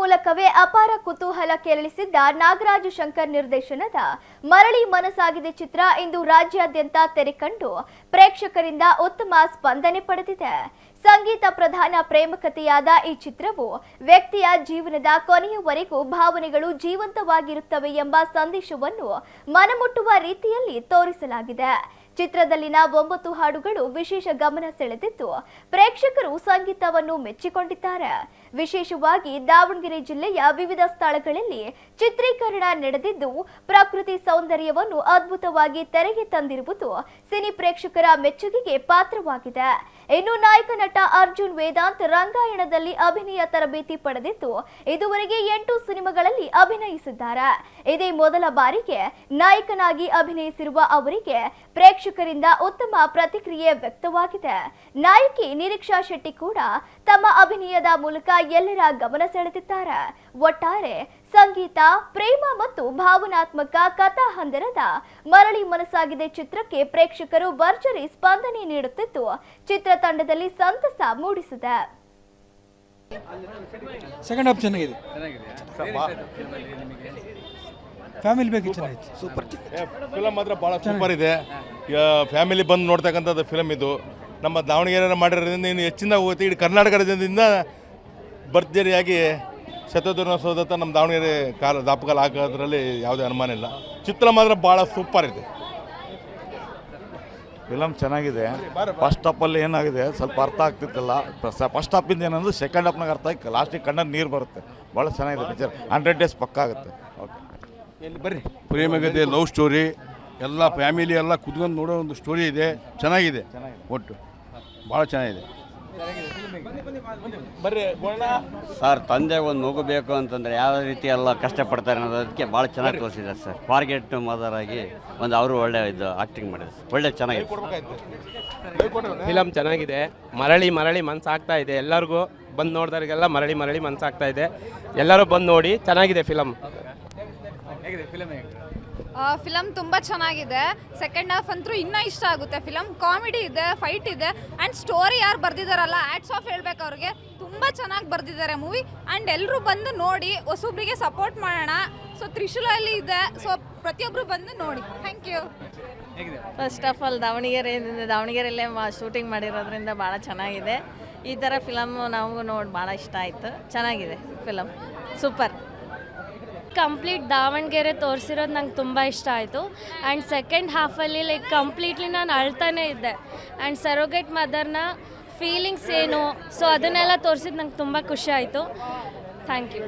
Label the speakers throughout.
Speaker 1: ಮೂಲಕವೇ ಅಪಾರ ಕುತೂಹಲ ಕೆರಳಿಸಿದ್ದ ನಾಗರಾಜ್ ಶಂಕರ್ ನಿರ್ದೇಶನದ ಮರಳಿ ಮನಸಾಗಿದೆ ಚಿತ್ರ ಇಂದು ರಾಜ್ಯಾದ್ಯಂತ ತೆರೆಕಂಡು ಪ್ರೇಕ್ಷಕರಿಂದ ಉತ್ತಮ ಸ್ಪಂದನೆ ಪಡೆದಿದೆ. ಸಂಗೀತ ಪ್ರಧಾನ ಪ್ರೇಮ ಕಥೆಯಾದ ಈ ಚಿತ್ರವು ವ್ಯಕ್ತಿಯ ಜೀವನದ ಕೊನೆಯವರೆಗೂ ಭಾವನೆಗಳು ಜೀವಂತವಾಗಿರುತ್ತವೆ ಎಂಬ ಸಂದೇಶವನ್ನು ಮನಮುಟ್ಟುವ ರೀತಿಯಲ್ಲಿ ತೋರಿಸಲಾಗಿದೆ. ಚಿತ್ರದಲ್ಲಿನ 9 ಹಾಡುಗಳು ವಿಶೇಷ ಗಮನ ಸೆಳೆದಿದ್ದು ಪ್ರೇಕ್ಷಕರು ಸಂಗೀತವನ್ನು ಮೆಚ್ಚಿಕೊಂಡಿದ್ದಾರೆ. ವಿಶೇಷವಾಗಿ ದಾವಣಗೆರೆ ಜಿಲ್ಲೆಯ ವಿವಿಧ ಸ್ಥಳಗಳಲ್ಲಿ ಚಿತ್ರೀಕರಣ ನಡೆದಿದ್ದು ಪ್ರಕೃತಿ ಸೌಂದರ್ಯವನ್ನು ಅದ್ಭುತವಾಗಿ ತೆರೆಗೆ ತಂದಿರುವುದು ಸಿನಿ ಪ್ರೇಕ್ಷಕರ ಮೆಚ್ಚುಗೆಗೆ ಪಾತ್ರವಾಗಿದೆ. ಇನ್ನು ನಾಯಕ ನಟ ಅರ್ಜುನ್ ವೇದಾಂತ್ ರಂಗಾಯಣದಲ್ಲಿ ಅಭಿನಯ ತರಬೇತಿ ಪಡೆದಿದ್ದು ಇದುವರೆಗೆ 8 ಸಿನಿಮಾಗಳಲ್ಲಿ ಅಭಿನಯಿಸಿದ್ದಾರೆ. ಇದೇ ಮೊದಲ ಬಾರಿಗೆ ನಾಯಕನಾಗಿ ಅಭಿನಯಿಸಿರುವ ಅವರಿಗೆ ಪ್ರೇಕ್ಷಕರಿಂದ ಉತ್ತಮ ಪ್ರತಿಕ್ರಿಯೆ ವ್ಯಕ್ತವಾಗಿದೆ. ನಾಯಕಿ ನಿರೀಕ್ಷಾ ಶೆಟ್ಟಿ ಕೂಡ ತಮ್ಮ ಅಭಿನಯದ ಮೂಲಕ ಎಲ್ಲರ ಗಮನ ಸೆಳೆದಿದ್ದಾರೆ. ಒಟ್ಟಾರೆ ಸಂಗೀತ, ಪ್ರೇಮ ಮತ್ತು ಭಾವನಾತ್ಮಕ ಕಥಾ ಹಂದರದ ಮರಳಿ ಮನಸಾಗಿದೆ ಚಿತ್ರಕ್ಕೆ ಪ್ರೇಕ್ಷಕರು ಭರ್ಜರಿ ಸ್ಪಂದನೆ ನೀಡುತ್ತಿದ್ದು ಚಿತ್ರತಂಡದಲ್ಲಿ ಸಂತಸ ಮೂಡಿಸಿದೆ.
Speaker 2: ಸೆಕೆಂಡ್ ಹಾಫ್ ಚೆನ್ನಾಗಿದೆ. ಫ್ಯಾಮಿಲಿ ಬೇಕು ಚೆನ್ನಾಗಿದೆ. ಸೂಪರ್
Speaker 3: ಫಿಲಮ್ ಮಾತ್ರ ಭಾಳ ಸೂಪರ್ ಇದೆ. ಫ್ಯಾಮಿಲಿ ಬಂದು ನೋಡ್ತಕ್ಕಂಥದ್ದು ಫಿಲಮ್ ಇದು. ನಮ್ಮ ದಾವಣಗೆರೆ ಮಾಡಿರೋದ್ರಿಂದ ಇನ್ನು ಹೆಚ್ಚಿನ ಹೋಗುತ್ತೆ. ಇಡೀ ಕರ್ನಾಟಕದಿಂದ ಭರ್ಜರಿಯಾಗಿ ಶತದಿನೋತ್ಸವದತ್ತ ನಮ್ಮ ದಾವಣಗೆರೆ ದಾಪಕಾಲ ಹಾಕೋದ್ರಲ್ಲಿ ಯಾವುದೇ ಅನುಮಾನ ಇಲ್ಲ. ಚಿತ್ರ ಮಾತ್ರ ಭಾಳ ಸೂಪರ್ ಇದೆ.
Speaker 4: ಫಿಲಮ್ ಚೆನ್ನಾಗಿದೆ. ಫಸ್ಟ್ ಹಾಫಲ್ಲಿ ಏನಾಗಿದೆ ಸ್ವಲ್ಪ ಅರ್ಥ ಆಗ್ತಿತ್ತಲ್ಲ. ಫಸ್ಟ್ ಹಾಫಿಂದ ಏನಂದ್ರೆ ಸೆಕೆಂಡ್ ಹಾಫ್ನಾಗ ಅರ್ಥ ಆಗಿ ಲಾಸ್ಟಿಗೆ ಕಣ್ಣಲ್ಲಿ ನೀರು ಬರುತ್ತೆ. ಭಾಳ ಚೆನ್ನಾಗಿದೆ ಪಿಕ್ಚರ್. 100 ಡೇಸ್ ಪಕ್ಕ ಆಗುತ್ತೆ. ಓಕೆ,
Speaker 3: ಬರ್ರಿ.
Speaker 5: ಪ್ರೇಮಗತೆ, ಲವ್ ಸ್ಟೋರಿ, ಎಲ್ಲ ಫ್ಯಾಮಿಲಿ ಎಲ್ಲ ಕುತ್ಕೊಂಡು ನೋಡೋ ಒಂದು ಸ್ಟೋರಿ ಇದೆ. ಚೆನ್ನಾಗಿದೆ. ಒಟ್ಟು ಭಾಳ ಚೆನ್ನಾಗಿದೆ.
Speaker 3: ಬರ್ರಿ
Speaker 6: ಸರ್, ತಂದೆಗೆ ಒಂದು ಮಗು ಬೇಕು ಅಂತಂದರೆ ಯಾವ ರೀತಿ ಎಲ್ಲ ಕಷ್ಟಪಡ್ತಾರೆ ಅನ್ನೋದಕ್ಕೆ ಭಾಳ ಚೆನ್ನಾಗಿ ತೋರಿಸಿದ್ದಾರೆ ಸರ್. ಫಾರ್ಗೆಟ್ ಮದರ್ ಆಗಿ ಒಂದು ಅವರು ಒಳ್ಳೆ ಇದು ಆ್ಯಕ್ಟಿಂಗ್ ಮಾಡಿದ್ದಾರೆ. ಒಳ್ಳೆ ಚೆನ್ನಾಗಿದೆ.
Speaker 7: ಫಿಲಮ್ ಚೆನ್ನಾಗಿದೆ. ಮರಳಿ ಮನಸ್ಸಾಗ್ತಾ ಇದೆ. ಎಲ್ಲರಿಗೂ ಬಂದು ನೋಡಿದವ್ರಿಗೆಲ್ಲ ಮರಳಿ ಮನಸ್ಸಾಗ್ತಾ ಇದೆ. ಎಲ್ಲರೂ ಬಂದು ನೋಡಿ. ಚೆನ್ನಾಗಿದೆ ಫಿಲಮ್.
Speaker 8: ಫಿಲಮ್ ತುಂಬ ಚೆನ್ನಾಗಿದೆ. ಸೆಕೆಂಡ್ ಹಾಫ್ ಅಂತೂ ಇನ್ನೂ ಇಷ್ಟ ಆಗುತ್ತೆ. ಫಿಲಮ್ ಕಾಮಿಡಿ ಇದೆ, ಫೈಟ್ ಇದೆ, ಆ್ಯಂಡ್ ಸ್ಟೋರಿ ಯಾರು ಬರ್ದಿದ್ದಾರಲ್ಲ ಹ್ಯಾಟ್ಸ್ ಆಫ್ ಹೇಳ್ಬೇಕು ಅವ್ರಿಗೆ. ತುಂಬ ಚೆನ್ನಾಗಿ ಬರ್ದಿದ್ದಾರೆ ಮೂವಿ. ಆ್ಯಂಡ್ ಎಲ್ಲರೂ ಬಂದು ನೋಡಿ, ಹೊಸೊಬ್ರಿಗೆ ಸಪೋರ್ಟ್ ಮಾಡೋಣ. ಸೊ ತ್ರಿಶೂಲಲ್ಲಿ ಇದೆ. ಸೊ ಪ್ರತಿಯೊಬ್ಬರು ಬಂದು ನೋಡಿ. Thank you.
Speaker 9: First of all ದಾವಣಗೆರೆಯಲ್ಲೇ ಶೂಟಿಂಗ್ ಮಾಡಿರೋದ್ರಿಂದ ಭಾಳ ಚೆನ್ನಾಗಿದೆ. ಈ ಥರ ಫಿಲಮ್ಮು ನಮಗೂ ನೋಡಿ ಭಾಳ ಇಷ್ಟ ಆಯಿತು. ಚೆನ್ನಾಗಿದೆ ಫಿಲಮ್, ಸೂಪರ್.
Speaker 10: ಕಂಪ್ಲೀಟ್ ದಾವಣಗೆರೆ ತೋರಿಸಿರೋದು ನಂಗೆ ತುಂಬ ಇಷ್ಟ ಆಯಿತು. ಆ್ಯಂಡ್ ಸೆಕೆಂಡ್ ಹಾಫಲ್ಲಿ ಲೈಕ್ ಕಂಪ್ಲೀಟ್ಲಿ ನಾನು ಅಳ್ತಾನೆ ಇದ್ದೆ. ಆ್ಯಂಡ್ ಸರೋಗೇಟ್ ಮದರ್ನ ಫೀಲಿಂಗ್ಸ್ ಏನು, ಸೊ ಅದನ್ನೆಲ್ಲ ತೋರಿಸಿದ್ದು ನಂಗೆ ತುಂಬ ಖುಷಿ ಆಯಿತು. Thank you.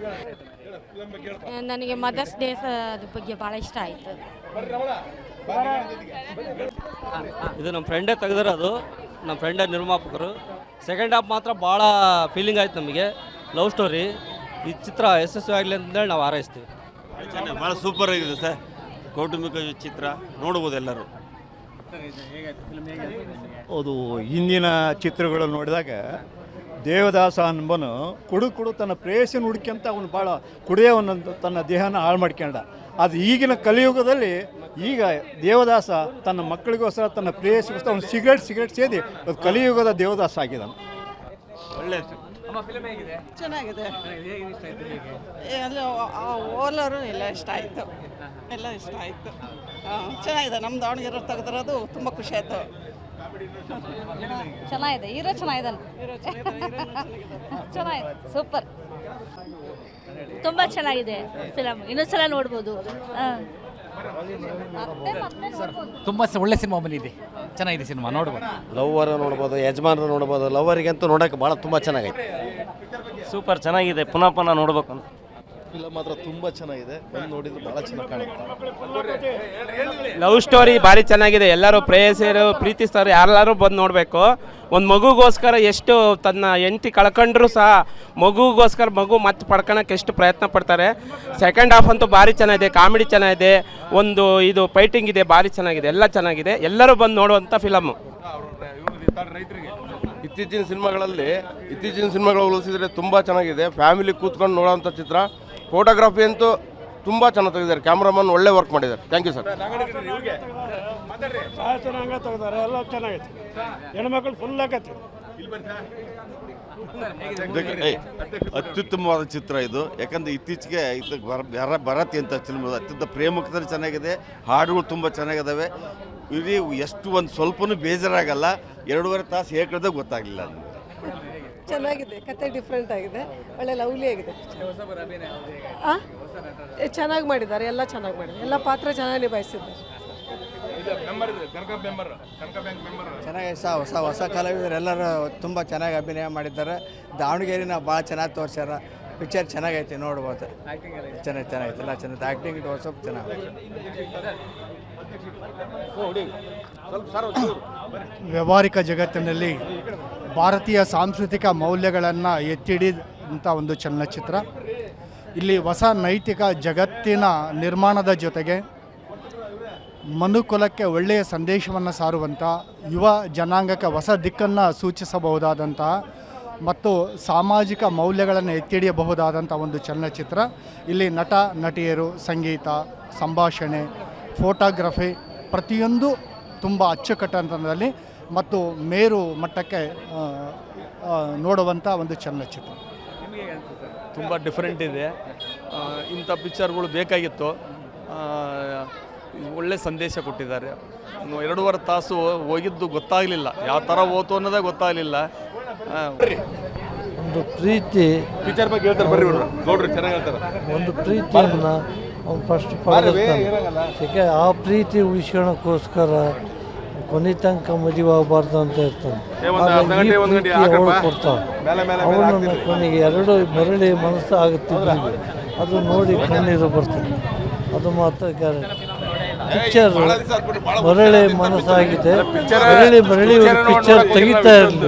Speaker 9: ನನಗೆ ಮದರ್ಸ್ ಡೇ ಅದ್ರ ಬಗ್ಗೆ ಭಾಳ ಇಷ್ಟ ಆಯಿತು.
Speaker 11: ಇದು ನಮ್ಮ ಫ್ರೆಂಡೇ ತೆಗೆದಿರೋದು. ನಮ್ಮ ಫ್ರೆಂಡೇ ನಿರ್ಮಾಪಕರು. ಸೆಕೆಂಡ್ ಹಾಫ್ ಮಾತ್ರ ಭಾಳ ಫೀಲಿಂಗ್ ಆಯ್ತು ನಮಗೆ. Love story. ಈ ಚಿತ್ರ ಯಶಸ್ವಿ ಆಗಲಿ ಅಂತೇಳಿ ನಾವು ಹಾರೈಸ್ತೀವಿ.
Speaker 4: ಭಾಳ ಸೂಪರ್ ಆಗಿದೆ ಸರ್. ಕೌಟುಂಬಿಕ ಚಿತ್ರ ನೋಡ್ಬೋದು ಎಲ್ಲರೂ.
Speaker 12: ಅದು ಹಿಂದಿನ ಚಿತ್ರಗಳು ನೋಡಿದಾಗ ದೇವದಾಸ ಅನ್ಬನು ಕುಡು ತನ್ನ ಪ್ರೇಯಸಿನ ಹುಡುಕ್ಯಂತ ಅವನು ಭಾಳ ಕುಡಿಯೋವನ್ನಂತ ತನ್ನ ದೇಹನ ಹಾಳು ಮಾಡ್ಕೊಂಡ. ಅದು ಈಗಿನ ಕಲಿಯುಗದಲ್ಲಿ ಈಗ ದೇವದಾಸ ತನ್ನ ಮಕ್ಕಳಿಗೋಸ್ಕರ ತನ್ನ ಪ್ರೇಯಸಿಗೋಸ್ಕರ ಅವನು ಸಿಗರೇಟ್ ಸೇದಿ ಅದು ಕಲಿಯುಗದ ದೇವದಾಸ ಆಗಿದ್ದಾನೆ.
Speaker 4: ಒಳ್ಳೆ
Speaker 13: ಚೆನ್ನಾಗಿದೆ. ಓಲರು ಎಲ್ಲ ಇಷ್ಟ ಆಯಿತು. ಚೆನ್ನಾಗಿದೆ. ನಮ್ಮ ದಾವಣಗೆರೆ ತೆಗೆದಿರೋದು ತುಂಬ ಖುಷಿ ಆಯಿತು.
Speaker 9: ಚೆನ್ನಾಗಿದೆ. ಹೀರೋ ಚೆನ್ನಾಗಿದ್ದಾನೆ. ಚೆನ್ನಾಗಿದೆ, ಸೂಪರ್.
Speaker 10: ತುಂಬ ಚೆನ್ನಾಗಿದೆ ಫಿಲಮ್. ಇನ್ನೊಂದ್ಸಲ ನೋಡ್ಬೋದು.
Speaker 2: ತುಂಬ ಒಳ್ಳೆ ಸಿನಿಮಾ ಬಂದಿದೆ. ಚೆನ್ನಾಗಿದೆ ಸಿನಿಮಾ, ನೋಡ್ಬೋದು.
Speaker 6: ಲವ್ವರ್ ನೋಡ್ಬೋದು, ಯಜಮಾನರು ನೋಡ್ಬೋದು. ಲವ್ವರಿಗಂತೂ ನೋಡೋಕ್ಕೆ ಭಾಳ ತುಂಬ ಚೆನ್ನಾಗೈತೆ.
Speaker 11: ಸೂಪರ್ ಚೆನ್ನಾಗಿದೆ. ಪುನಃ ನೋಡ್ಬೇಕು ಅಂತ.
Speaker 4: ಫಿಲಮ್ ಮಾತ್ರ ತುಂಬ ಚೆನ್ನಾಗಿದೆ. ಬಂದು ನೋಡಿದ್ರೆ ಭಾಳ ಚೆನ್ನಾಗಿ ಕಾಣುತ್ತೆ.
Speaker 7: ಲವ್ ಸ್ಟೋರಿ ಭಾರಿ ಚೆನ್ನಾಗಿದೆ. ಎಲ್ಲರೂ ಪ್ರೇಯಸಿಯರು, ಪ್ರೀತಿಸ್ತಾರೆ, ಯಾರೆಲ್ಲರೂ ಬಂದು ನೋಡಬೇಕು. ಒಂದು ಮಗುಗೋಸ್ಕರ ಎಷ್ಟು ತನ್ನ ಹೆಂಡತಿ ಕಳ್ಕೊಂಡ್ರೂ ಸಹ ಮಗು ಮತ್ತೆ ಪಡ್ಕೊಳಕ್ಕೆ ಎಷ್ಟು ಪ್ರಯತ್ನ ಪಡ್ತಾರೆ. ಸೆಕೆಂಡ್ ಹಾಫ್ ಅಂತೂ ಭಾರಿ ಚೆನ್ನಾಗಿದೆ. ಕಾಮಿಡಿ ಚೆನ್ನಾಗಿದೆ. ಒಂದು ಇದು ಫೈಟಿಂಗ್ ಇದೆ, ಭಾರಿ ಚೆನ್ನಾಗಿದೆ. ಎಲ್ಲ ಚೆನ್ನಾಗಿದೆ. ಎಲ್ಲರೂ ಬಂದು ನೋಡುವಂಥ ಫಿಲಮ್ಮು.
Speaker 5: ಇತ್ತೀಚಿನ ಸಿನಿಮಾಗಳು ಹೋಲಿಸಿದರೆ ತುಂಬ ಚೆನ್ನಾಗಿದೆ. ಫ್ಯಾಮಿಲಿ ಕೂತ್ಕೊಂಡು ನೋಡೋವಂಥ ಚಿತ್ರ. ಫೋಟೋಗ್ರಫಿ ಅಂತೂ ತುಂಬ ಚೆನ್ನಾಗಿ ತೆಗೆದಿದ್ದಾರೆ. ಕ್ಯಾಮ್ರಾಮನ್ ಒಳ್ಳೆ ವರ್ಕ್ ಮಾಡಿದ್ದಾರೆ. Thank you sir.
Speaker 12: ಭಾಳ ಚೆನ್ನಾಗಿ ತೆಗೆದಾರೆ. ಎಲ್ಲ ಚೆನ್ನಾಗೈತೆ. ಹೆಣ್ಮಕ್ಳು ಫುಲ್ ಆಗತ್ತೆ.
Speaker 4: ಅತ್ಯುತ್ತಮವಾದ ಚಿತ್ರ ಇದು. ಯಾಕಂದರೆ ಇತ್ತೀಚೆಗೆ ಇದು ಭರತ್ ಅಂತ ಫಿಲ್ಮ್ ಅತ್ಯಂತ ಪ್ರೇಮಕದಲ್ಲಿ ಚೆನ್ನಾಗಿದೆ, ಹಾಡುಗಳು ತುಂಬ ಚೆನ್ನಾಗಿದ್ದಾವೆ. ಇಡೀ ಎಷ್ಟು ಒಂದು ಸ್ವಲ್ಪನೂ ಬೇಜಾರಾಗಲ್ಲ. 2.5 ತಾಸು ಹೇಗೆ ಗೊತ್ತಾಗಲಿಲ್ಲ ನನಗೆ.
Speaker 13: ಚೆನ್ನಾಗಿದೆ, ಕತೆ ಡಿಫ್ರೆಂಟ್ ಆಗಿದೆ, ಒಳ್ಳೆ ಲವ್ಲಿ ಆಗಿದೆ. ಚೆನ್ನಾಗಿ ಮಾಡಿದ್ದಾರೆ, ಎಲ್ಲ ಚೆನ್ನಾಗಿ ಮಾಡಿದ್ದಾರೆ, ಎಲ್ಲ ಪಾತ್ರ ಚೆನ್ನಾಗಿ ನಿಭಾಯಿಸಿದ್ದಾರೆ.
Speaker 14: ಚೆನ್ನಾಗಿ ಹೊಸ ಕಲಾವಿದರು ಎಲ್ಲರೂ ತುಂಬ ಚೆನ್ನಾಗಿ ಅಭಿನಯ ಮಾಡಿದ್ದಾರೆ. ದಾವಣಗೆರೆನ ಭಾಳ ಚೆನ್ನಾಗಿ ತೋರಿಸ್ಯಾರ. ಪಿಕ್ಚರ್ ಚೆನ್ನಾಗೈತೆ, ನೋಡ್ಬೋದು. ಚೆನ್ನಾಗೈತೆ, ಎಲ್ಲ ಚೆನ್ನಾಗಿ ಆ್ಯಕ್ಟಿಂಗ್ ಸ್ವಲ್ಪ ಚೆನ್ನಾಗಿ.
Speaker 12: ವ್ಯಾವಹಾರಿಕ ಜಗತ್ತಿನಲ್ಲಿ ಭಾರತೀಯ ಸಾಂಸ್ಕೃತಿಕ ಮೌಲ್ಯಗಳನ್ನು ಎತ್ತಿಡಿದಂಥ ಒಂದು ಚಲನಚಿತ್ರ. ಇಲ್ಲಿ ಹೊಸ ನೈತಿಕ ಜಗತ್ತಿನ ನಿರ್ಮಾಣದ ಜೊತೆಗೆ ಮನುಕುಲಕ್ಕೆ ಒಳ್ಳೆಯ ಸಂದೇಶವನ್ನು ಸಾರುವಂಥ, ಯುವ ಜನಾಂಗಕ್ಕೆ ಹೊಸ ದಿಕ್ಕನ್ನು ಸೂಚಿಸಬಹುದಾದಂತಹ ಮತ್ತು ಸಾಮಾಜಿಕ ಮೌಲ್ಯಗಳನ್ನು ಎತ್ತಿಡಿಯಬಹುದಾದಂಥ ಒಂದು ಚಲನಚಿತ್ರ. ಇಲ್ಲಿ ನಟ ನಟಿಯರು, ಸಂಗೀತ, ಸಂಭಾಷಣೆ, ಫೋಟೋಗ್ರಫಿ ಪ್ರತಿಯೊಂದು ತುಂಬ ಅಚ್ಚುಕಟ್ಟಂಥದ್ದಲ್ಲಿ ಮತ್ತು ಮೇರು ಮಟ್ಟಕ್ಕೆ ನೋಡುವಂಥ ಒಂದು ಚಲನಚಿತ್ರ.
Speaker 15: ತುಂಬ ಡಿಫ್ರೆಂಟ್ ಇದೆ. ಇಂಥ ಪಿಕ್ಚರ್ಗಳು ಬೇಕಾಗಿತ್ತು. ಒಳ್ಳೆ ಸಂದೇಶ ಕೊಟ್ಟಿದ್ದಾರೆ. 2.5 ತಾಸು ಹೋಗಿದ್ದು ಗೊತ್ತಾಗಲಿಲ್ಲ, ಯಾವ ಥರ ಹೋತು ಅನ್ನೋದೇ ಗೊತ್ತಾಗಲಿಲ್ಲ.
Speaker 16: ಒಂದು ಪ್ರೀತಿ,
Speaker 3: ಪಿಕ್ಚರ್ ಬಗ್ಗೆ ಹೇಳ್ತಾರೆ ಬರ್ರಿ ನೋಡ್ರಿ, ಚೆನ್ನಾಗಿ ಹೇಳ್ತಾರೆ.
Speaker 16: ಒಂದು ಪ್ರೀತಿಯನ್ನು ಅವ್ನು ಫಸ್ಟ್ ಪಡೆದಿರ್ತಾನೆ. ಆ ಪ್ರೀತಿ ಉಳಿಸ್ಕೊಳ್ಳೋಕ್ಕೋಸ್ಕರ ಕೊನೆ ತನಕ ಮದುವೆ ಆಗಬಾರ್ದು ಅಂತ ಇರ್ತಾನೆ. ಅವಳು ಕೊಡ್ತಾಳೆ, ಅವಳನ್ನು ಕೊನೆಗೆ ಎರಡು ಮರಳಿ ಮನಸ್ಸು ಆಗುತ್ತಿದ್ದ ಅದು ನೋಡಿ ಕಣ್ಣೀರು ಬರ್ತದೆ. ಅದು ಮಾತ್ರ ಪಿಕ್ಚರ್ ಮರಳಿ ಮನಸ್ಸಾಗಿದೆ. ಮರಳಿ ಒಂದು ಪಿಕ್ಚರ್ ತೆಗಿತಾ ಇರಲಿ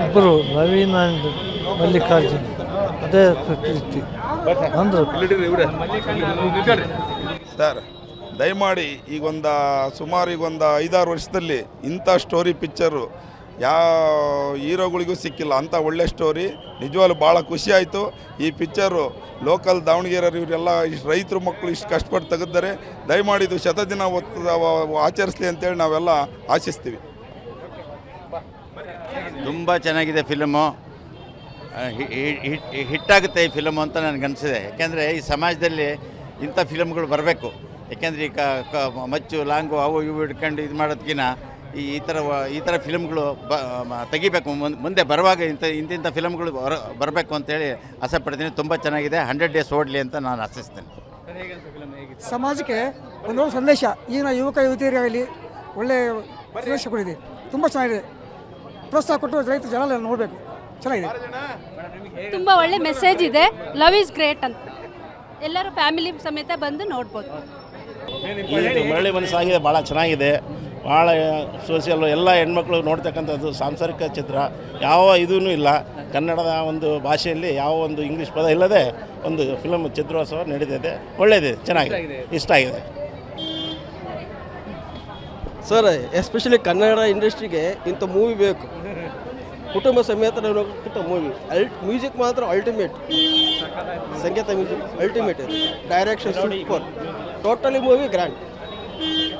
Speaker 16: ಇಬ್ಬರು, ನವೀನ್ ಆ್ಯಂಡ್ ಮಲ್ಲಿಕಾರ್ಜುನ್. ಅದೇ ಪ್ರೀತಿ ಅಂದ್ರೆ
Speaker 17: ಸರ್, ದಯಮಾಡಿ ಸುಮಾರು 5-6 ವರ್ಷದಲ್ಲಿ ಇಂಥ ಸ್ಟೋರಿ ಪಿಕ್ಚರು ಯಾವ ಹೀರೋಗಳಿಗೂ ಸಿಕ್ಕಿಲ್ಲ. ಅಂಥ ಒಳ್ಳೆ ಸ್ಟೋರಿ, ನಿಜವಾಗ್ಲೂ ಭಾಳ ಖುಷಿ ಆಯಿತು. ಈ ಪಿಕ್ಚರು ಲೋಕಲ್ ದಾವಣಗೆರೆಯವರು ಇವರೆಲ್ಲ ಇಷ್ಟು ರೈತರು ಮಕ್ಕಳು ಇಷ್ಟು ಕಷ್ಟಪಟ್ಟು ತೆಗೆದಿದ್ದಾರೆ. ದಯಮಾಡಿ ಇದು ಶತದಿನ ಆಚರಿಸಲಿ ಅಂತೇಳಿ ನಾವೆಲ್ಲ ಆಶಿಸ್ತೀವಿ.
Speaker 6: ತುಂಬ ಚೆನ್ನಾಗಿದೆ ಫಿಲಮು. ಹಿಟ್ಟಾಗುತ್ತೆ ಈ ಫಿಲಮು ಅಂತ ನನಗನ್ನಿಸಿದೆ. ಯಾಕೆಂದರೆ ಈ ಸಮಾಜದಲ್ಲಿ ಇಂಥ ಫಿಲಮ್ಗಳು ಬರಬೇಕು. ಯಾಕೆಂದರೆ ಈಗ ಮಚ್ಚು ಲಾಂಗು ಅವು ಇವು ಹಿಡ್ಕೊಂಡು ಇದು ಮಾಡೋದಕ್ಕಿಂತ ಈ ಥರ ಫಿಲಮ್ಗಳು ತೆಗಿಬೇಕು. ಮುಂದೆ ಬರುವಾಗ ಇಂಥ ಫಿಲಮ್ಗಳು ಬರಬೇಕು ಅಂತೇಳಿ ಆಸೆ ಪಡ್ತೀನಿ. ತುಂಬ ಚೆನ್ನಾಗಿದೆ. 100 ಡೇಸ್ ಓಡಲಿ ಅಂತ ನಾನು ಆಶಿಸ್ತೇನೆ.
Speaker 13: ಸಮಾಜಕ್ಕೆ ಒಂದು ಸಂದೇಶ, ಈಗಿನ ಯುವಕ ಯುವತಿಯರಾಗಲಿ ಒಳ್ಳೆ ಸಂದೇಶ ಕೊಡಿದೆ. ತುಂಬ ಚೆನ್ನಾಗಿದೆ. ಪ್ರೋತ್ಸಾಹ ಕೊಟ್ಟು ರೈತ ಜನ ನೋಡಬೇಕು. ಚೆನ್ನಾಗಿದೆ,
Speaker 8: ತುಂಬ ಒಳ್ಳೆ ಮೆಸೇಜ್ ಇದೆ. ಲವ್ ಈಸ್ ಗ್ರೇಟ್ ಅಂತ ಎಲ್ಲರೂ ಫ್ಯಾಮಿಲಿ ಸಮೇತ ಬಂದು ನೋಡ್ಬೋದು.
Speaker 15: ಮರಳಿ ಮನಸ್ಸಾಗಿದೆ, ಭಾಳ ಚೆನ್ನಾಗಿದೆ. ಭಾಳ ಸೋಷಿಯಲ್, ಎಲ್ಲ ಹೆಣ್ಮಕ್ಳು ನೋಡ್ತಕ್ಕಂಥದ್ದು ಸಾಂಸಾರಿಕ ಚಿತ್ರ. ಯಾವ ಇದೂ ಇಲ್ಲ. ಕನ್ನಡದ ಒಂದು ಭಾಷೆಯಲ್ಲಿ ಯಾವ ಒಂದು ಇಂಗ್ಲೀಷ್ ಪದ ಇಲ್ಲದೆ ಒಂದು ಫಿಲಮ್ ಚಿತ್ರೋತ್ಸವ ನಡೀತಿದೆ. ಒಳ್ಳೆಯದಿದೆ, ಚೆನ್ನಾಗಿದೆ, ಇಷ್ಟ ಆಗಿದೆ
Speaker 11: ಸರ್. ಎಸ್ಪೆಷಲಿ ಕನ್ನಡ ಇಂಡಸ್ಟ್ರಿಗೆ ಇಂಥ ಮೂವಿ ಬೇಕು. ಕುಟುಂಬ ಸಮೇತ ನೋಡೋಕ್ಕಿಂತ ಮೂವಿ. ಮ್ಯೂಸಿಕ್ ಮಾತ್ರ ಅಲ್ಟಿಮೇಟ್. ಸಂಗೀತ ಮ್ಯೂಸಿಕ್ ಅಲ್ಟಿಮೇಟ್ ಇದೆ. Direction super. Totally movie grand.